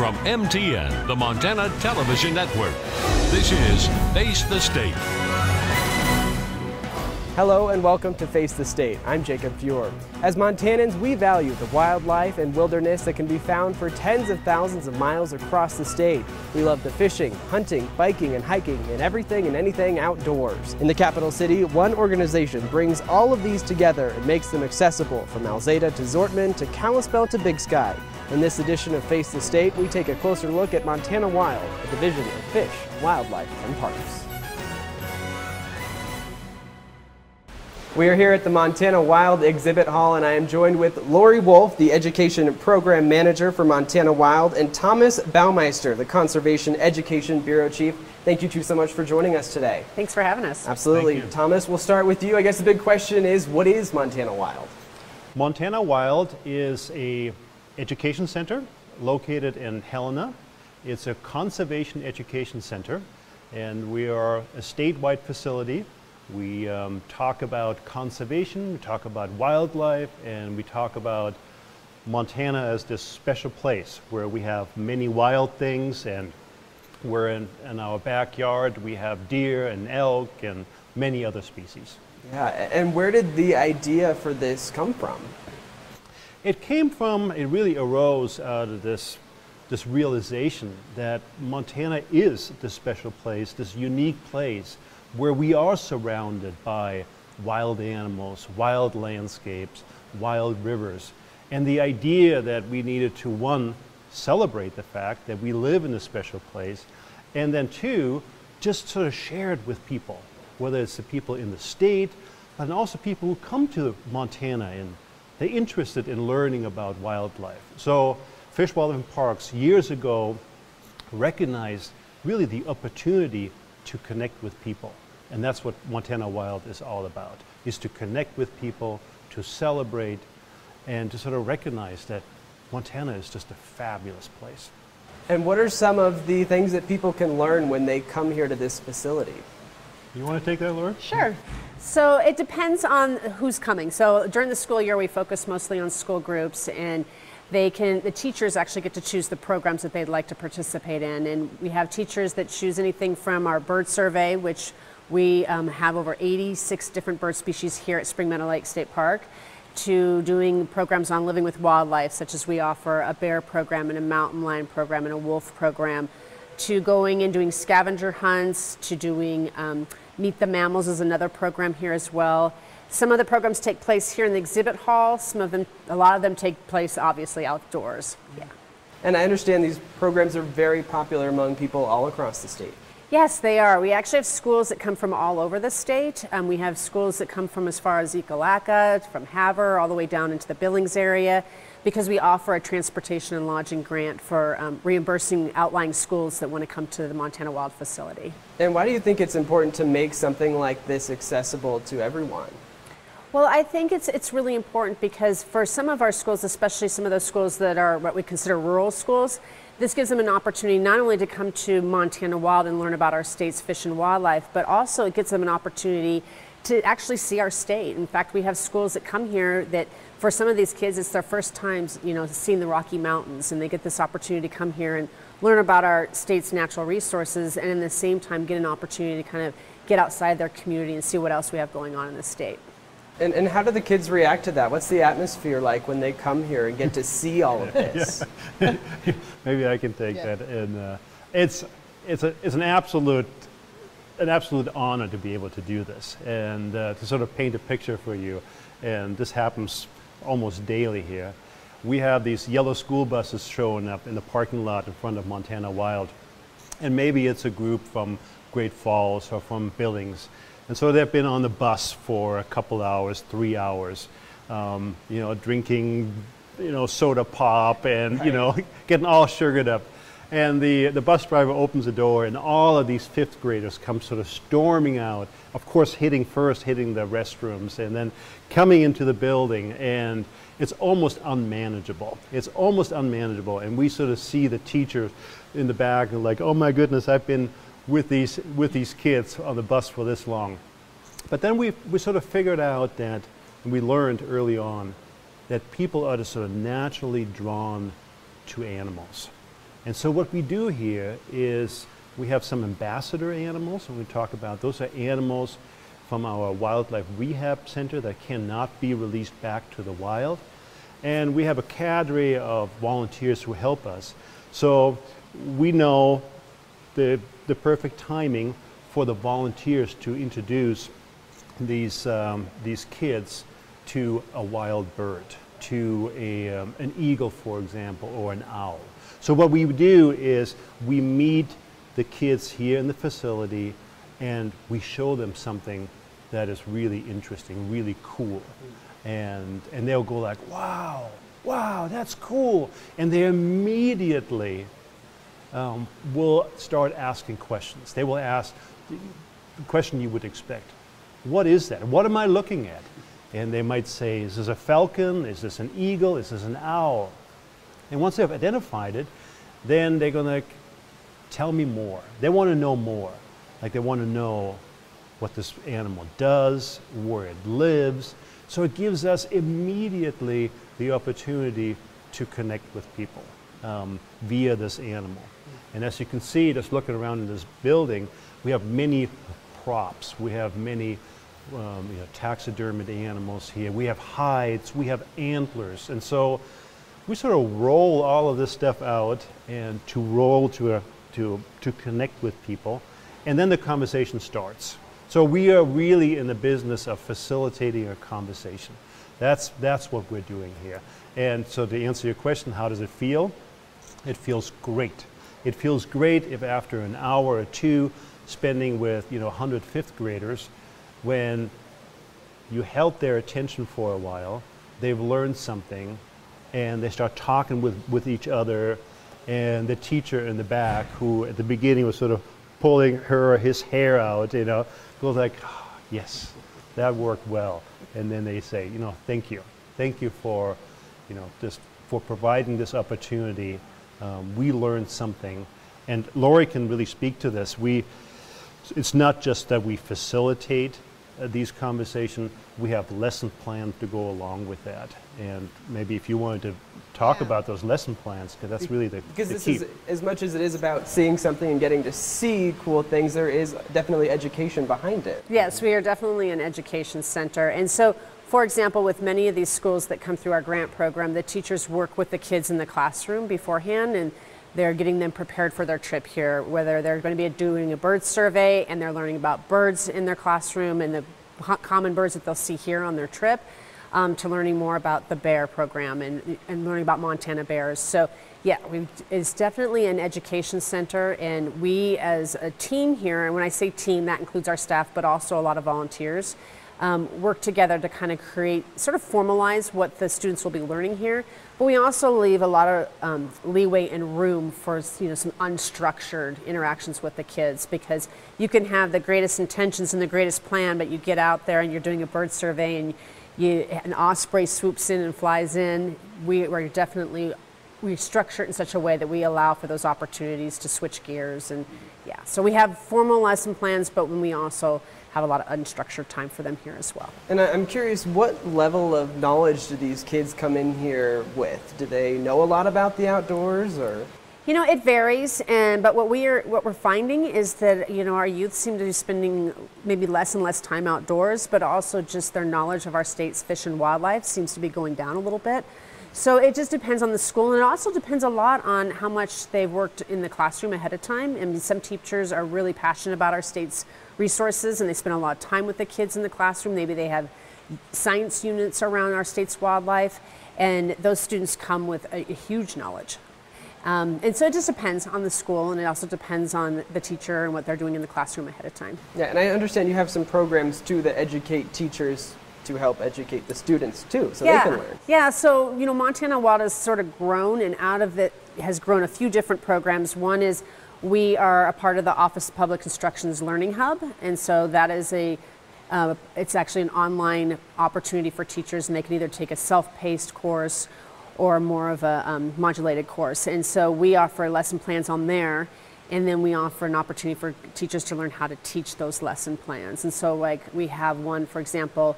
from MTN, the Montana Television Network. This is Face the State. Hello and welcome to Face the State. I'm Jacob Fuhr. As Montanans, we value the wildlife and wilderness that can be found for tens of thousands of miles across the state. We love the fishing, hunting, biking, and hiking, and everything and anything outdoors. In the capital city, one organization brings all of these together and makes them accessible from Alzada to Zortman to Kalispell to Big Sky. In this edition of Face the State, we take a closer look at Montana Wild, a division of fish, wildlife, and parks. We are here at the Montana Wild Exhibit Hall, and I am joined with Lori Wolf, the Education Program Manager for Montana Wild, and Thomas Baumeister, the Conservation Education Bureau Chief. Thank you two so much for joining us today. Thanks for having us. Absolutely. Thomas, we'll start with you. I guess the big question is, what is Montana Wild? Montana Wild is an education center located in Helena. It's a conservation education center, and we are a statewide facility. We talk about conservation, we talk about wildlife, and we talk about Montana as this special place where we have many wild things, and we're in our backyard. We have deer and elk and many other species. Yeah, and where did the idea for this come from? It really arose out of this realization that Montana is this special place, this unique place, where we are surrounded by wild animals, wild landscapes, wild rivers. And the idea that we needed to, one, celebrate the fact that we live in a special place, and then two, just sort of share it with people, whether it's the people in the state, but also people who come to Montana and they're interested in learning about wildlife. So Fish, Wildlife, and Parks years ago recognized really the opportunity to connect with people. And that's what Montana Wild is all about, is to connect with people, to celebrate, and to sort of recognize that Montana is just a fabulous place. And what are some of the things that people can learn when they come here to this facility? You want to take that, Laura? Sure. So it depends on who's coming. So during the school year, we focus mostly on school groups, and the teachers actually get to choose the programs that they'd like to participate in. And we have teachers that choose anything from our bird survey, which we have over 86 different bird species here at Spring Meadow Lake State Park, to doing programs on living with wildlife, such as we offer a bear program and a mountain lion program and a wolf program, to going and doing scavenger hunts, to doing Meet the Mammals is another program here as well. Some of the programs take place here in the exhibit hall. A lot of them take place obviously outdoors. Yeah. And I understand these programs are very popular among people all across the state. Yes, they are. We actually have schools that come from all over the state. We have schools that come from as far as Ekalaka, from Havre, all the way down into the Billings area, because we offer a transportation and lodging grant for reimbursing outlying schools that want to come to the Montana Wild facility. And why do you think it's important to make something like this accessible to everyone? Well, I think it's really important because for some of our schools, especially some of those schools that are what we consider rural schools, this gives them an opportunity not only to come to Montana Wild and learn about our state's fish and wildlife, but also it gives them an opportunity to actually see our state. In fact, we have schools that come here that for some of these kids, it's their first time, seeing the Rocky Mountains, and they get this opportunity to come here and learn about our state's natural resources, and in the same time get an opportunity to kind of get outside their community and see what else we have going on in the state. And how do the kids react to that? What's the atmosphere like when they come here and get to see all of this? Maybe I can take that. And it's an absolute honor to be able to do this and to sort of paint a picture for you. And this happens almost daily here. We have these yellow school buses showing up in the parking lot in front of Montana Wild. And maybe it's a group from Great Falls or from Billings. And so they've been on the bus for a couple hours, 3 hours, drinking, soda pop and, getting all sugared up. And the bus driver opens the door and all of these fifth graders come sort of storming out, of course hitting the restrooms and then coming into the building, and it's almost unmanageable. It's almost unmanageable, and we sort of see the teachers in the back and like, oh my goodness, I've been with these kids on the bus for this long. But then we sort of figured out that, and we learned early on, that people are just sort of naturally drawn to animals. And so what we do here is we have some ambassador animals, and we talk about those are animals from our wildlife rehab center that cannot be released back to the wild. And we have a cadre of volunteers who help us. So we know the perfect timing for the volunteers to introduce these kids to a wild bird, to an eagle, for example, or an owl. So what we do is we meet the kids here in the facility and we show them something that is really interesting, really cool. And they'll go like, wow, wow, that's cool. And they immediately will start asking questions. They will ask the question you would expect. What is that? What am I looking at? And they might say, is this a falcon? Is this an eagle? Is this an owl? And once they've identified it, then they're going to tell me more. They want to know more. Like they want to know what this animal does, where it lives. So it gives us immediately the opportunity to connect with people via this animal. And as you can see, just looking around in this building, we have many props. We have many taxidermied animals here. We have hides, we have antlers. And so we sort of roll all of this stuff out and to connect with people. And then the conversation starts. So we are really in the business of facilitating a conversation. That's what we're doing here. And so to answer your question, how does it feel? It feels great. It feels great if after an hour or two spending with 100 fifth graders, when you held their attention for a while, they've learned something, and they start talking with each other, and the teacher in the back, who at the beginning was sort of pulling her or his hair out, goes like, oh, yes, that worked well. And then they say, thank you for, for providing this opportunity. We learned something, and Lori can really speak to this. It's not just that we facilitate these conversations, we have lesson plans to go along with that. And maybe if you wanted to talk about those lesson plans, because that's really the this key. Is, as much as it is about seeing something and getting to see cool things, there is definitely education behind it. Yes, we are definitely an education center. And so, for example, with many of these schools that come through our grant program, the teachers work with the kids in the classroom beforehand, and they're getting them prepared for their trip here, whether they're going to be doing a bird survey and they're learning about birds in their classroom and the common birds that they'll see here on their trip, to learning more about the bear program and learning about Montana bears. So yeah, it's definitely an education center, and we as a team here, and when I say team, that includes our staff, but also a lot of volunteers, work together to kind of sort of formalize what the students will be learning here. But we also leave a lot of leeway and room for some unstructured interactions with the kids, because you can have the greatest intentions and the greatest plan, but you get out there and you're doing a bird survey and an osprey swoops in and flies in. We structure it in such a way that we allow for those opportunities to switch gears. And yeah, so we have formal lesson plans, but when we also have a lot of unstructured time for them here as well. And I'm curious, what level of knowledge do these kids come in here with? Do they know a lot about the outdoors, or? It varies, but what we're finding is that our youth seem to be spending maybe less and less time outdoors, but also just their knowledge of our state's fish and wildlife seems to be going down a little bit. So it just depends on the school, and it also depends a lot on how much they've worked in the classroom ahead of time. I mean, some teachers are really passionate about our state's resources, and they spend a lot of time with the kids in the classroom. Maybe they have science units around our state's wildlife, and those students come with a huge knowledge. And so it just depends on the school, and it also depends on the teacher and what they're doing in the classroom ahead of time. Yeah, and I understand you have some programs too that educate teachers to help educate the students too, so they can learn. Yeah, so Montana Wild has sort of grown, and out of it has grown a few different programs. One is we are a part of the Office of Public Instruction's Learning Hub, and so that is it's actually an online opportunity for teachers, and they can either take a self-paced course or more of a modulated course. And so we offer lesson plans on there, and then we offer an opportunity for teachers to learn how to teach those lesson plans. And so we have one, for example,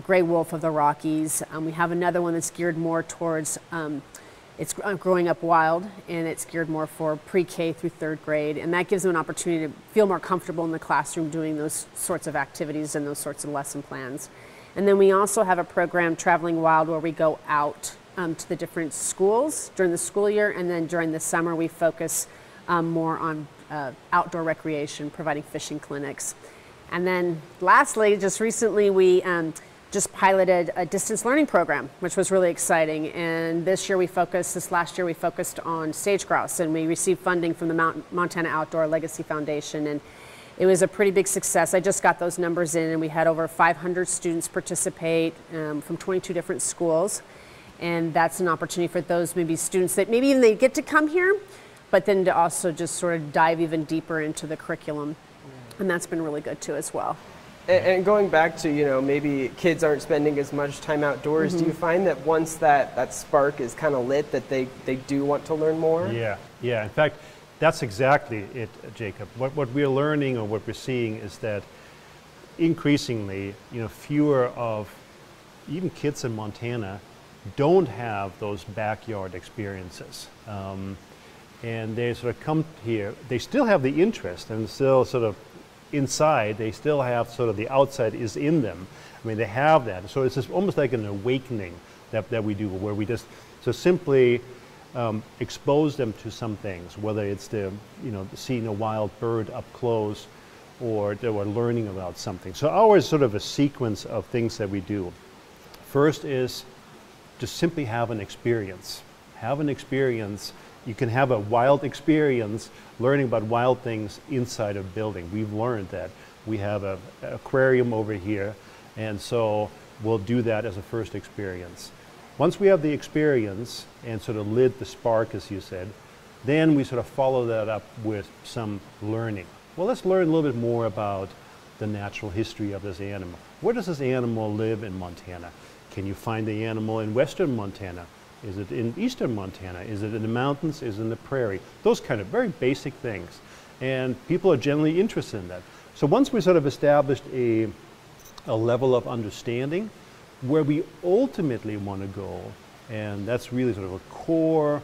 Gray Wolf of the Rockies. We have another one that's geared more towards It's Growing Up Wild, and it's geared more for pre-K through 3rd grade, and that gives them an opportunity to feel more comfortable in the classroom doing those sorts of activities and those sorts of lesson plans. And then we also have a program, Traveling Wild, where we go out to the different schools during the school year, and then during the summer we focus more on outdoor recreation, providing fishing clinics. And then lastly, just recently we just piloted a distance learning program, which was really exciting. And this last year we focused on sage grouse, and we received funding from the Montana Outdoor Legacy Foundation, and it was a pretty big success. I just got those numbers in, and we had over 500 students participate from 22 different schools. And that's an opportunity for those maybe students that maybe even they get to come here, but then to also just sort of dive even deeper into the curriculum. And that's been really good too as well. And going back to, you know, maybe kids aren't spending as much time outdoors, do you find that once that spark is kind of lit, that they do want to learn more? Yeah. In fact, that's exactly it, Jacob. What we're learning, or what we're seeing, is that increasingly, you know, fewer of even kids in Montana don't have those backyard experiences. And they sort of come here, they still have the interest, and still sort of inside, they still have sort of the outside is in them. I mean, they have that. So it's just almost like an awakening that we do, where we just simply expose them to some things, whether it's seeing a wild bird up close, or they were learning about something. So ours is sort of a sequence of things that we do. First is to simply have an experience. Have an experience. You can have a wild experience learning about wild things inside a building. We've learned that. We have an aquarium over here, and so we'll do that as a first experience. Once we have the experience and sort of lit the spark, as you said, then we sort of follow that up with some learning. Well, let's learn a little bit more about the natural history of this animal. Where does this animal live in Montana? Can you find the animal in western Montana? Is it in eastern Montana? Is it in the mountains? Is it in the prairie? Those kind of very basic things. And people are generally interested in that. So once we sort of established a level of understanding, where we ultimately want to go, and that's really sort of a core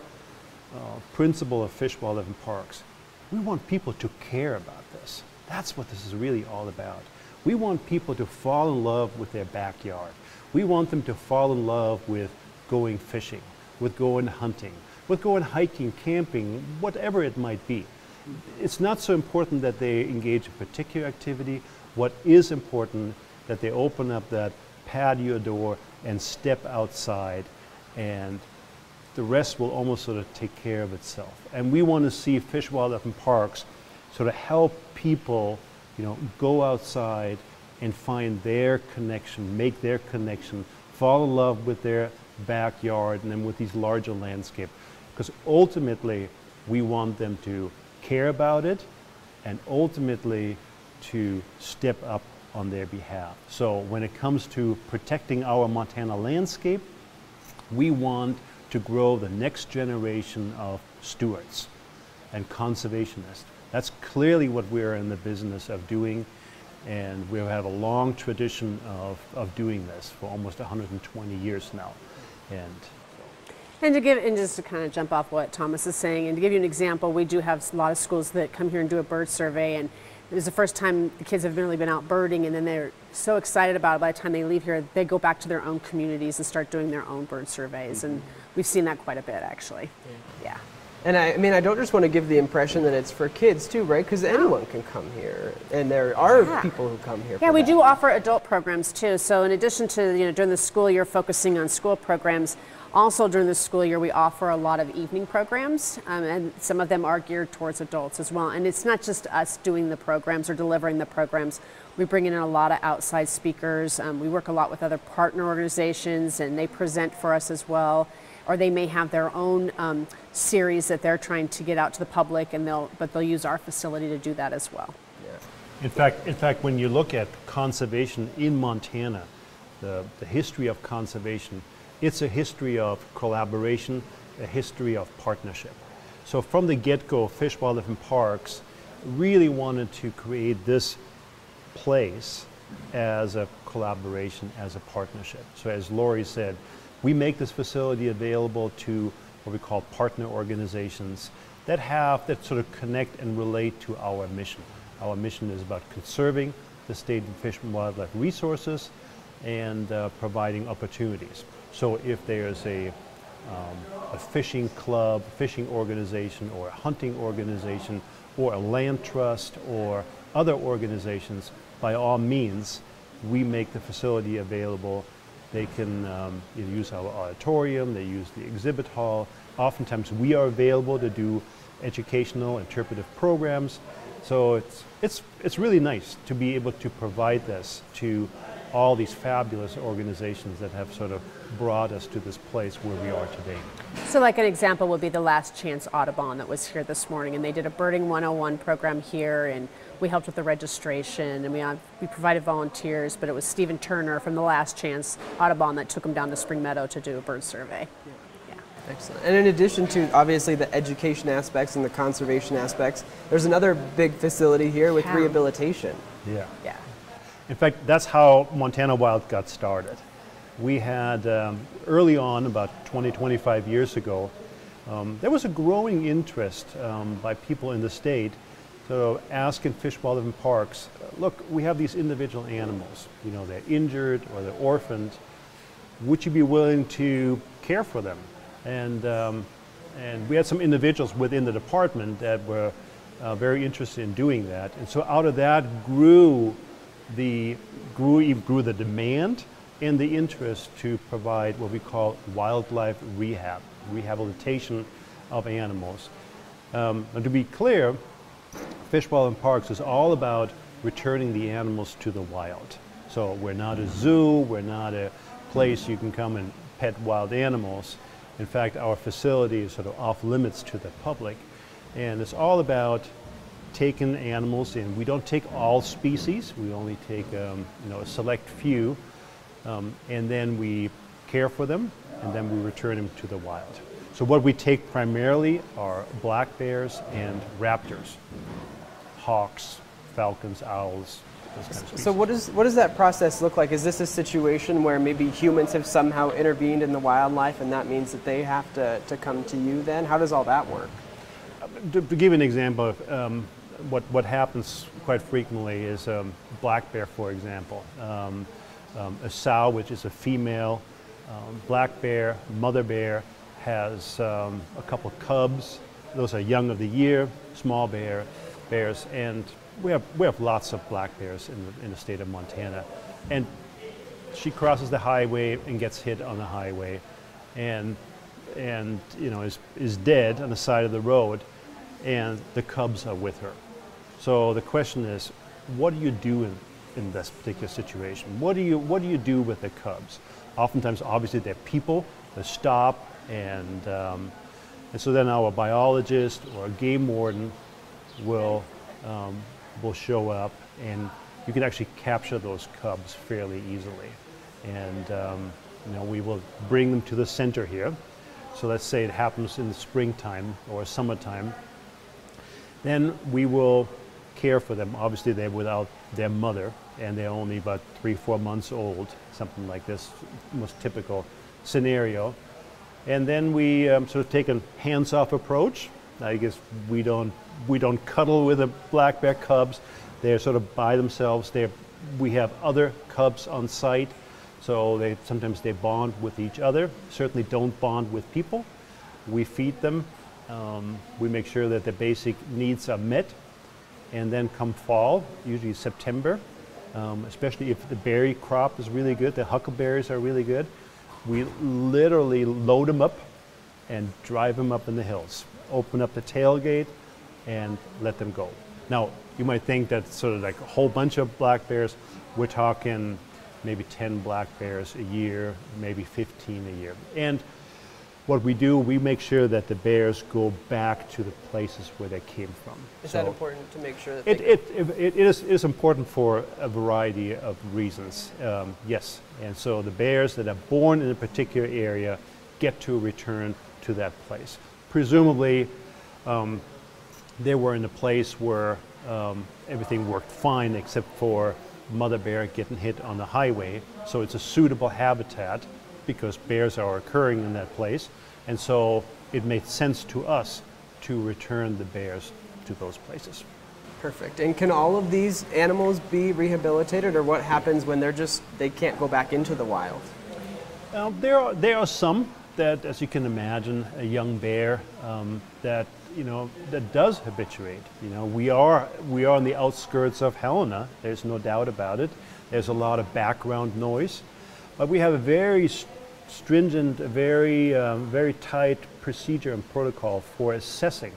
principle of Fish, Wildlife, and Parks, we want people to care about this. That's what this is really all about. We want people to fall in love with their backyard. We want them to fall in love with going fishing, with going hunting, with going hiking, camping, whatever it might be. It's not so important that they engage in a particular activity. What is important, that they open up that patio door and step outside, and the rest will almost sort of take care of itself. And we want to see Fish, Wildlife, and Parks sort of help people, go outside and find their connection, make their connection, fall in love with their backyard and then with these larger landscapes. Because ultimately, we want them to care about it and ultimately to step up on their behalf. So when it comes to protecting our Montana landscape, we want to grow the next generation of stewards and conservationists. That's clearly what we're in the business of doing, and we have a long tradition of doing this for almost 120 years now. And just to kind of jump off what Thomas is saying, and to give you an example, we do have a lot of schools that come here and do a bird survey, and it was the first time the kids have really been out birding, and then they're so excited about it. By the time they leave here, they go back to their own communities and start doing their own bird surveys, and we've seen that quite a bit, actually. Yeah. And I don't just want to give the impression that it's for kids too, right? Because anyone can come here, and there are people who come here. Yeah, we do offer adult programs too. So in addition to during the school year focusing on school programs, also during the school year we offer a lot of evening programs, and some of them are geared towards adults as well. And it's not just us doing the programs or delivering the programs. We bring in a lot of outside speakers. We work a lot with other partner organizations, and they present for us as well. Or they may have their own series that they're trying to get out to the public, and they'll use our facility to do that as well. Yeah. In fact, when you look at conservation in Montana, the history of conservation, it's a history of collaboration, a history of partnership. So from the get-go, Fish, Wildlife, and Parks really wanted to create this place as a collaboration, as a partnership. So as Lori said, we make this facility available to what we call partner organizations that sort of connect and relate to our mission. Our mission is about conserving the state of fish and wildlife resources and providing opportunities. So if there's a fishing club, fishing organization, or a hunting organization, or a land trust, or other organizations, by all means, we make the facility available. They can use our auditorium, they use the exhibit hall. Oftentimes we are available to do educational, interpretive programs. So it's really nice to be able to provide this to all these fabulous organizations that have sort of brought us to this place where we are today. So like an example would be the Last Chance Audubon that was here this morning, and they did a Birding 101 program here, and we helped with the registration, and we provided volunteers, but it was Stephen Turner from the Last Chance Audubon that took them down to Spring Meadow to do a bird survey. Excellent. And in addition to obviously the education aspects and the conservation aspects, there's another big facility here with rehabilitation. Yeah. Yeah. In fact, that's how Montana Wild got started. We had, early on, about 20, 25 years ago, there was a growing interest by people in the state to ask in Fish, Wildlife, and Parks, look, we have these individual animals. You know, they're injured or they're orphaned. Would you be willing to care for them? And we had some individuals within the department that were very interested in doing that. And so out of that grew the demand and the interest to provide what we call wildlife rehabilitation of animals. And to be clear, Fish, Wildlife, and Parks is all about returning the animals to the wild. So we're not a zoo, we're not a place you can come and pet wild animals. In fact, our facility is sort of off limits to the public, and it's all about taking animals in. We don't take all species, we only take a select few, and then we care for them, and then we return them to the wild. So what we take primarily are black bears and raptors, hawks, falcons, owls. So what does that process look like? Is this a situation where maybe humans have somehow intervened in the wildlife and that means that they have to come to you then? How does all that work? To give an example, what happens quite frequently is black bear, for example. A sow, which is a female black bear, mother bear, has a couple cubs. Those are young of the year, small bears, and we have lots of black bears in the state of Montana, and she crosses the highway and gets hit on the highway, and is dead on the side of the road, and the cubs are with her. So the question is, what do you do in this particular situation? What do you do with the cubs? Oftentimes, obviously, they're people that stop, and so then our biologist or a game warden will show up, and you can actually capture those cubs fairly easily. And we will bring them to the center here. So let's say it happens in the springtime or summertime. Then we will care for them. Obviously, they're without their mother, and they're only about 3-4 months old, something like this, most typical scenario. And then we sort of take a hands-off approach. I guess we don't cuddle with the black bear cubs. They're sort of by themselves. We have other cubs on site, so sometimes they bond with each other. Certainly don't bond with people. We feed them. We make sure that their basic needs are met. And then come fall, usually September, especially if the berry crop is really good, the huckleberries are really good, we literally load them up and drive them up in the hills. Open up the tailgate and let them go. Now, you might think that's sort of like a whole bunch of black bears. We're talking maybe 10 black bears a year, maybe 15 a year. And what we do, we make sure that the bears go back to the places where they came from. Is that important to make sure that it is important for a variety of reasons, yes. And so the bears that are born in a particular area get to return to that place. Presumably, they were in a place where everything worked fine except for mother bear getting hit on the highway. So it's a suitable habitat because bears are occurring in that place. And so it made sense to us to return the bears to those places. Perfect. And can all of these animals be rehabilitated, or what happens when they can't go back into the wild? There are some that, as you can imagine, a young bear that does habituate. We are on the outskirts of Helena. There's no doubt about it. There's a lot of background noise, but we have a very stringent, very tight procedure and protocol for assessing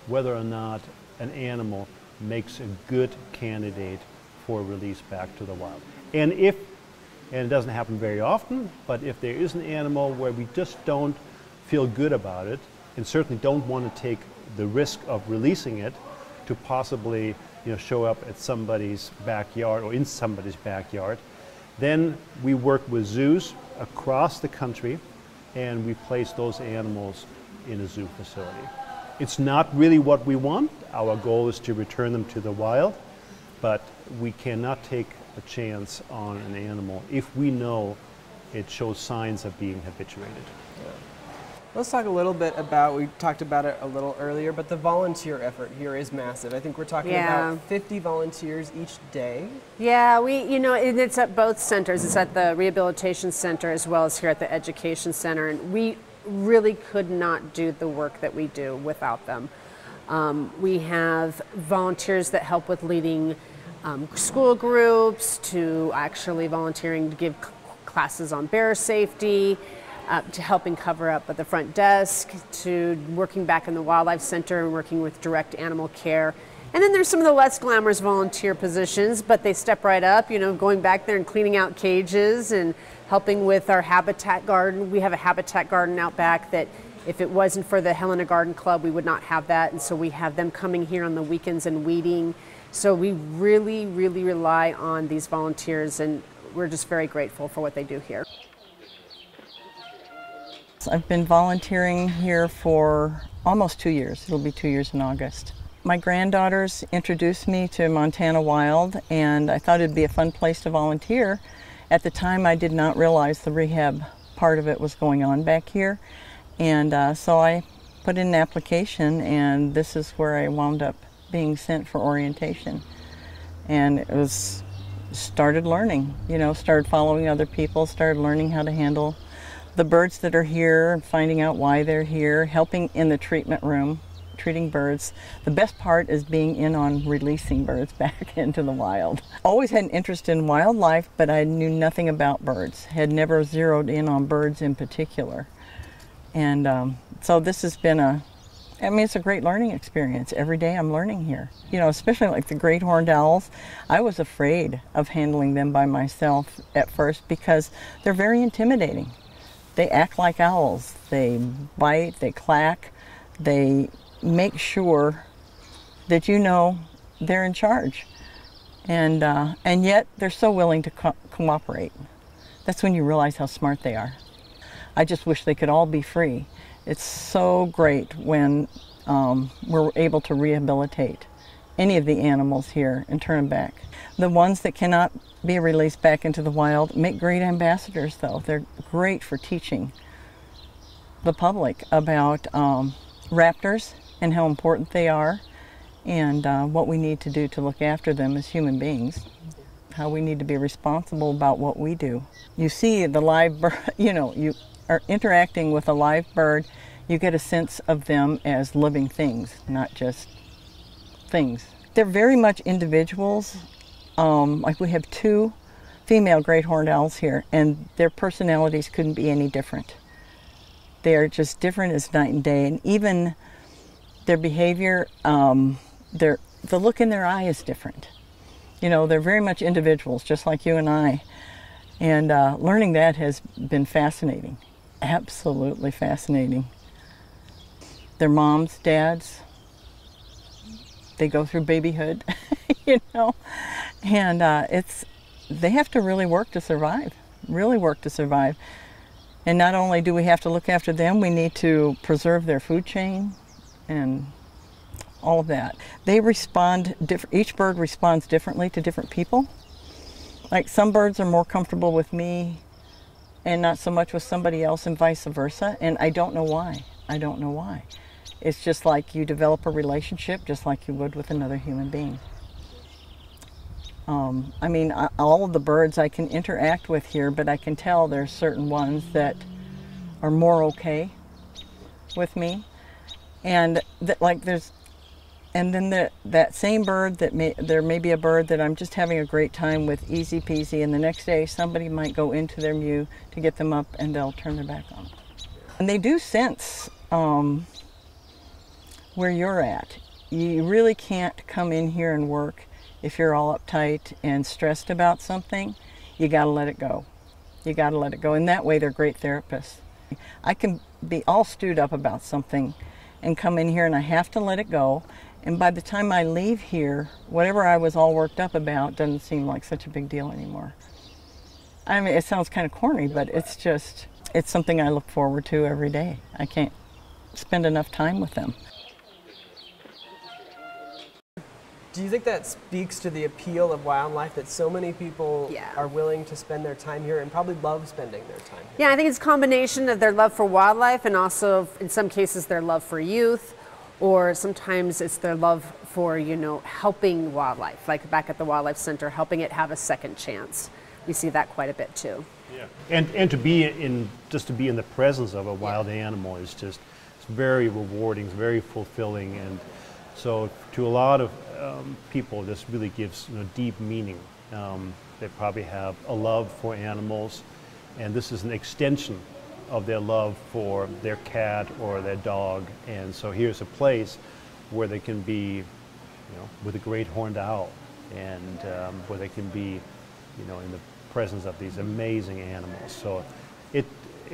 whether or not an animal makes a good candidate for release back to the wild. And it doesn't happen very often, but if there is an animal where we just don't feel good about it, and certainly don't want to take the risk of releasing it to possibly show up at somebody's backyard or in somebody's backyard, then we work with zoos across the country and we place those animals in a zoo facility. It's not really what we want. Our goal is to return them to the wild, but we cannot take a chance on an animal if we know it shows signs of being habituated. Let's talk a little bit about, we talked about it a little earlier, but the volunteer effort here is massive. I think we're talking about 50 volunteers each day. Yeah, it's at both centers. It's at the Rehabilitation Center as well as here at the Education Center. And we really could not do the work that we do without them. We have volunteers that help with leading school groups, to actually volunteering to give classes on bear safety, to helping cover up at the front desk, to working back in the Wildlife Center and working with direct animal care. And then there's some of the less glamorous volunteer positions, but they step right up, going back there and cleaning out cages and helping with our habitat garden. We have a habitat garden out back that if it wasn't for the Helena Garden Club, we would not have that. And so we have them coming here on the weekends and weeding. So we really, really rely on these volunteers, and we're just very grateful for what they do here. I've been volunteering here for almost 2 years. It'll be 2 years in August. My granddaughters introduced me to Montana Wild, and I thought it'd be a fun place to volunteer. At the time, I did not realize the rehab part of it was going on back here, and so I put in an application, and this is where I wound up being sent for orientation. And it was started learning, started following other people, started learning how to handle the birds that are here, finding out why they're here, helping in the treatment room, treating birds. The best part is being in on releasing birds back into the wild. Always had an interest in wildlife, but I knew nothing about birds. Had never zeroed in on birds in particular. And so this has been it's a great learning experience. Every day I'm learning here. Especially like the great horned owls. I was afraid of handling them by myself at first because they're very intimidating. They act like owls. They bite, they clack, they make sure that they're in charge. And yet they're so willing to cooperate. That's when you realize how smart they are. I just wish they could all be free. It's so great when we're able to rehabilitate any of the animals here and turn them back. The ones that cannot be released back into the wild make great ambassadors, though. They're great for teaching the public about raptors and how important they are, and what we need to do to look after them as human beings, how we need to be responsible about what we do. You see the live bird, you are interacting with a live bird, you get a sense of them as living things, not just things. They're very much individuals. Like we have 2 female great horned owls here, and their personalities couldn't be any different. They are just different as night and day, and even their behavior, the look in their eye is different. They're very much individuals, just like you and I. And learning that has been fascinating, absolutely fascinating. Their moms, dads, they go through babyhood, and they have to really work to survive, And not only do we have to look after them, we need to preserve their food chain and all of that. They respond, each bird responds differently to different people. Like some birds are more comfortable with me and not so much with somebody else, and vice versa, and I don't know why. I don't know why. It's just like you develop a relationship just like you would with another human being. I mean, all of the birds I can interact with here, but I can tell there's certain ones that are more okay with me. And that, like, and then that same bird there may be a bird that I'm just having a great time with, easy peasy, and the next day somebody might go into their mew to get them up and they'll turn their back on them. And they do sense where you're at. You really can't come in here and work if you're all uptight and stressed about something. You gotta let it go. You gotta let it go. And that way they're great therapists. I can be all stewed up about something and come in here and I have to let it go. And by the time I leave here, whatever I was all worked up about doesn't seem like such a big deal anymore. I mean, it sounds kind of corny, but it's something I look forward to every day. I can't spend enough time with them. Do you think that speaks to the appeal of wildlife, that so many people are willing to spend their time here and probably love spending their time here? Yeah, I think it's a combination of their love for wildlife and also, in some cases, their love for youth, or sometimes it's their love for, you know, helping wildlife, like back at the Wildlife Center, helping it have a second chance. We see that quite a bit too. Yeah, and to be in the presence of a wild animal is just, it's very rewarding, it's very fulfilling, and so to a lot of people, this really gives, you know, deep meaning. They probably have a love for animals, and this is an extension of their love for their cat or their dog. And so here's a place where they can be, you know, with a great horned owl, and where they can be, you know, in the presence of these amazing animals. So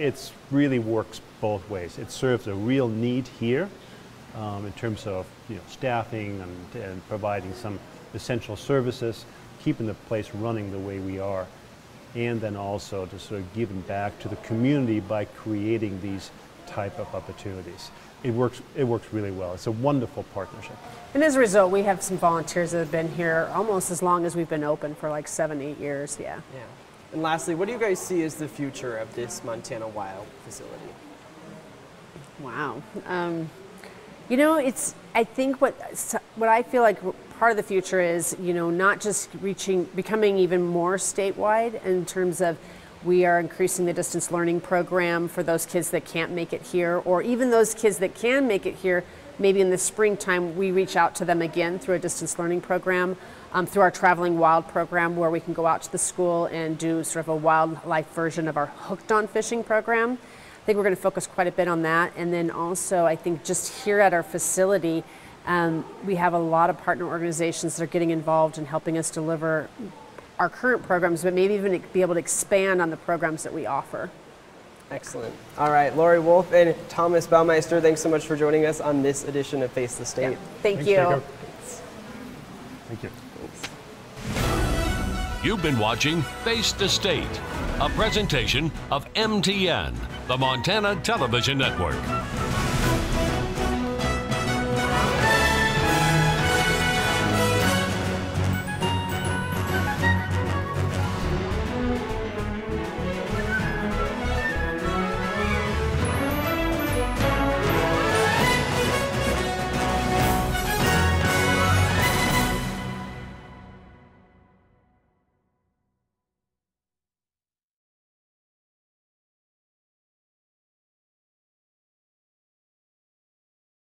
it's really works both ways. It serves a real need here. In terms of, you know, staffing and providing some essential services, keeping the place running the way we are, and then also to sort of giving back to the community by creating these type of opportunities. It works really well. It's a wonderful partnership. And as a result, we have some volunteers that have been here almost as long as we've been open, for like 7-8 years. Yeah. And lastly, what do you guys see as the future of this Montana Wild facility? Wow. You know, I think what I feel like part of the future is, you know, not just becoming even more statewide in terms of we are increasing the distance learning program for those kids that can't make it here, or even those kids that can make it here, maybe in the springtime we reach out to them again through a distance learning program, through our Traveling Wild program, where we can go out to the school and do sort of a wildlife version of our Hooked on Fishing program. I think we're going to focus quite a bit on that. And then also, I think just here at our facility, we have a lot of partner organizations that are getting involved in helping us deliver our current programs, but maybe even be able to expand on the programs that we offer. Excellent. All right, Lori Wolf and Thomas Baumeister, thanks so much for joining us on this edition of Face the State. Yeah. Thanks, you. Jacob. Thank you. You've been watching Face the State, a presentation of MTN, the Montana Television Network.